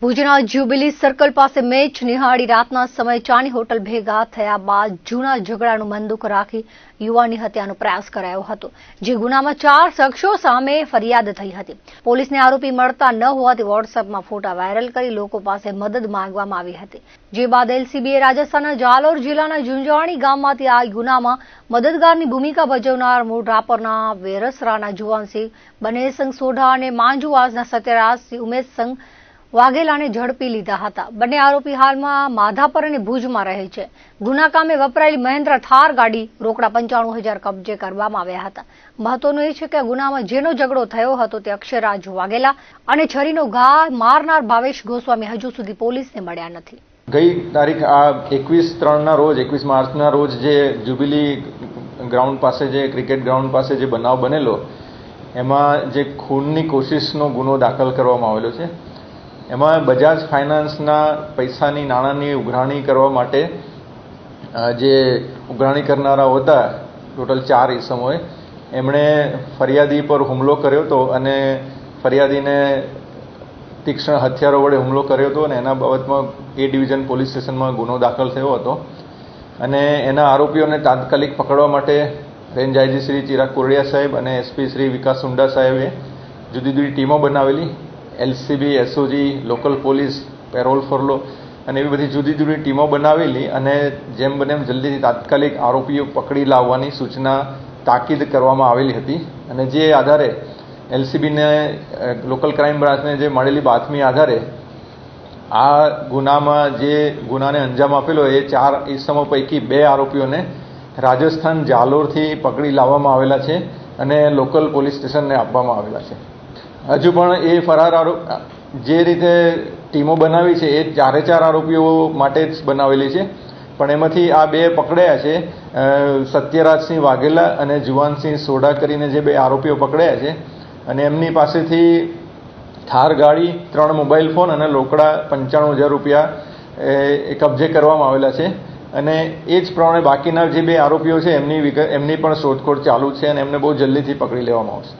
ભુજના jubilee circle પાસે match નિહાળી રાતના સમયે ચાની હોટલ ભેગા થયા બાદ જૂના ઝઘડાનું બંદૂક રાખી યુવાનની હત્યાનો પ્રયાસ કરાયો હતો, જે ગુનામાં 4 શખ્સો સામે ફરિયાદ થઈ હતી. પોલીસને આરોપી મળતા ન હોવાથી વોટ્સએપમાં ફોટા વાયરલ કરી લોકો પાસે મદદ માંગવામાં આવી હતી. જે બાદ એલસીબીએ રાજસ્થાનના જાલોર જિલ્લાના ઝુંઝાણી ગામમાંથી આ ગુનામાં મદદગારની ભૂમિકા ભજવનાર મૂળ રાપરના વેરસરાના જુવાનસિંહ બનેસંગ સોઢા અને માંજુવાસના સત્યરાજસિંહ ઉમેશસંગ વાઘેલાને ઝડપી લીધા હતા. બંને આરોપી હાલમાં માધાપર અને ભુજમાં રહે છે. ગુના કામે વપરાયેલી મહેન્દ્ર થાર ગાડી રોકડા 95,000 કબજે કરવામાં આવ્યા હતા. મહત્વનું એ છે કે આ ગુનામાં જેનો ઝઘડો થયો હતો તે અક્ષયરાજ વાઘેલા અને છરીનો ઘા મારનાર ભાવેશ ગોસ્વામી હજુ સુધી પોલીસને મળ્યા નથી. ગઈ તારીખ 21/3ના રોજ 21 માર્ચના રોજ જે જ્યુબિલી ગ્રાઉન્ડ પાસે જે ક્રિકેટ ગ્રાઉન્ડ પાસે જે બનાવ બનેલો એમાં જે ખૂનની કોશિશનો ગુનો દાખલ કરવામાં આવેલો છે. એમાં બજાજ ફાઇનાન્સના પૈસાની નાણાંની ઉઘરાણી કરવા માટે જે ઉઘરાણી કરનારાઓ હતા ટોટલ 4 ઈસમોએ એમણે ફરિયાદી પર હુમલો કર્યો હતો અને ફરિયાદીને તીક્ષ્ણ હથિયારો વડે હુમલો કર્યો હતો અને એના બાબતમાં એ ડિવિઝન પોલીસ સ્ટેશનમાં ગુનો દાખલ થયો હતો અને એના આરોપીઓને તાત્કાલિક પકડવા માટે રેન્જ આઈજી શ્રી ચિરાગ કોરડિયા સાહેબ અને એસપી શ્રી વિકાસ સુંડા સાહેબે જુદી જુદી ટીમો બનાવેલી. LCB, SOG, local police, parole furlough અને એવી બધી જુદી જુદી ટીમો બનાવેલી અને જેમ બને એમ જલ્દીથી તાત્કાલિક આરોપીઓ પકડી લાવવાની સૂચના તાકીદ કરવામાં આવેલી હતી. અને જે આધારે એલસીબીને લોકલ ક્રાઇમ બ્રાન્ચને જે મળેલી બાતમી આધારે આ ગુનામાં જે ગુનાને અંજામ આપેલો એ 4 ઈસમો પૈકી 2 આરોપીઓને રાજસ્થાન જાલોરથી પકડી લાવવામાં આવેલા છે અને લોકલ પોલીસ સ્ટેશનને આપવામાં આવેલા છે. હજુ પણ એ ફરાર જે રીતે ટીમો બનાવી છે એ 4 આરોપીઓ માટે જ બનાવેલી છે, પણ એમાંથી આ 2 પકડાયા છે. સત્યરાજસિંહ વાઘેલા અને જુવાનસિંહ સોઢા કરીને જે 2 આરોપીઓ પકડાયા છે અને એમની પાસેથી થાર ગાડી, 3 મોબાઈલ ફોન અને રોકડા 95,000 રૂપિયા એ કબજે કરવામાં આવેલા છે. અને એ જ પ્રમાણે બાકીના જે 2 આરોપીઓ છે એમની પણ શોધખોળ ચાલુ છે અને એમને બહુ જલ્દીથી પકડી લેવામાં આવશે.